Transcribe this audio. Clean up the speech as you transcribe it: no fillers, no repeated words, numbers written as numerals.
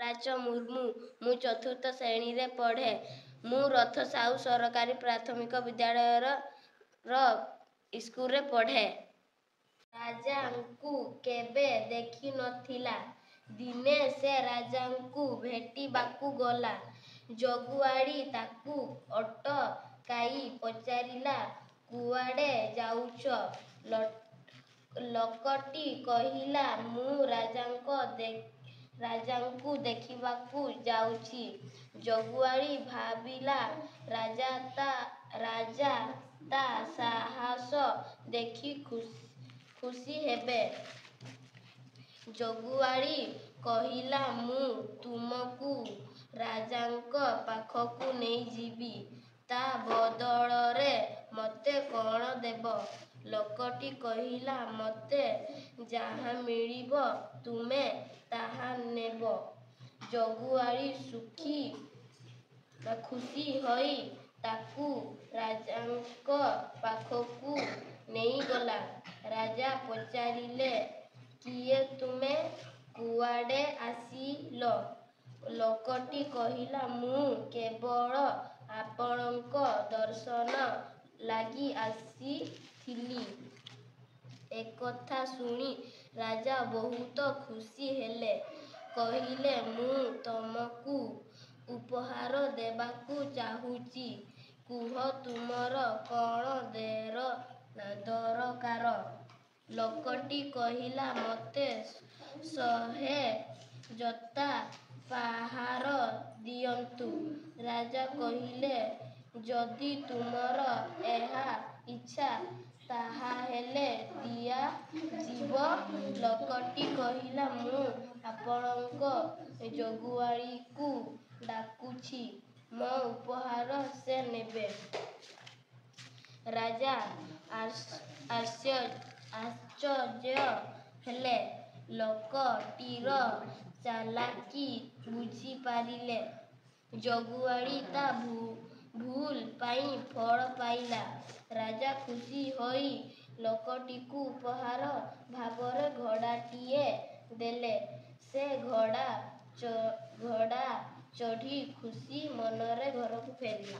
ରାଜ ମୁର୍ମୁ। ମୁଁ ଚତୁର୍ଥ ଶ୍ରେଣୀରେ ପଢ଼େ। ମୁଁ ରଥ ସାହୁ ସରକାରୀ ପ୍ରାଥମିକ ବିଦ୍ୟାଳୟର ସ୍କୁଲରେ ପଢ଼େ। ରାଜାଙ୍କୁ କେବେ ଦେଖିନଥିଲା। ଦିନେ ସେ ରାଜାଙ୍କୁ ଭେଟିବାକୁ ଗଲା। ଜଗୁଆଳି ତାକୁ ଅଟକାଇ ପଚାରିଲା, କୁଆଡ଼େ ଯାଉଛ? ଲୋକଟି କହିଲା, ମୁଁ ରାଜାଙ୍କୁ ଦେଖିବାକୁ ଯାଉଛି। ଜଗୁଆଳି ଭାବିଲା, ରାଜା ତା ସାହସ ଦେଖି ଖୁସି ହେବେ। ଜଗୁଆଳି କହିଲା, ମୁଁ ତୁମକୁ ରାଜାଙ୍କ ପାଖକୁ ନେଇଯିବି। ତା ବଦଳରେ ମୋତେ କ'ଣ ଦେବ? ଲୋକଟି କହିଲା, ମୋତେ ଯାହା ମିଳିବ ତୁମେ ତାହା ନେବ। ଜଗୁଆଳି ଖୁସି ହୋଇ ତାକୁ ରାଜାଙ୍କ ପାଖକୁ ନେଇଗଲା। ରାଜା ପଚାରିଲେ, କିଏ ତୁମେ? କୁଆଡ଼େ ଆସିଲ? ଲୋକଟି କହିଲା, ମୁଁ କେବଳ ଆପଣଙ୍କ ଦର୍ଶନ ଲାଗି ଆସିଥିଲି। ଏକଥା ଶୁଣି ରାଜା ବହୁତ ଖୁସି ହେଲେ। କହିଲେ, ମୁଁ ତୁମକୁ ଉପହାର ଦେବାକୁ ଚାହୁଁଛି। କୁହ ତୁମର କ'ଣ ଦରକାର? ଲୋକଟି କହିଲା, ମୋତେ 100 ଜୋତା ପହାର ଦିଅନ୍ତୁ। ରାଜା କହିଲେ, ଯଦି ତୁମର ଏହା ଇଚ୍ଛା ତାହାହେଲେ ଦିଆଯିବ। ଲୋକଟି କହିଲା, ମୁଁ ଆପଣଙ୍କ ଜଗୁଆଳିକୁ ଡାକୁଛି, ମୋ ଉପହାର ସେ ନେବେ। ରାଜା ଆଶ୍ଚର୍ଯ୍ୟ ହେଲେ। ଲୋକଟିର ଚାଲାକି ବୁଝିପାରିଲେ। ଜଗୁଆଳି ତା ଭୁଲ ପାଇଁ ଫଳ ପାଇଲା। ରାଜା ଖୁସି ହୋଇ ଲୋକଟିକୁ ଉପହାର ଭାବରେ ଘୋଡ଼ାଟିଏ ଦେଲେ। ସେ ଘୋଡ଼ା ଚଢ଼ି ଖୁସି ମନରେ ଘରକୁ ଫେରିଲା।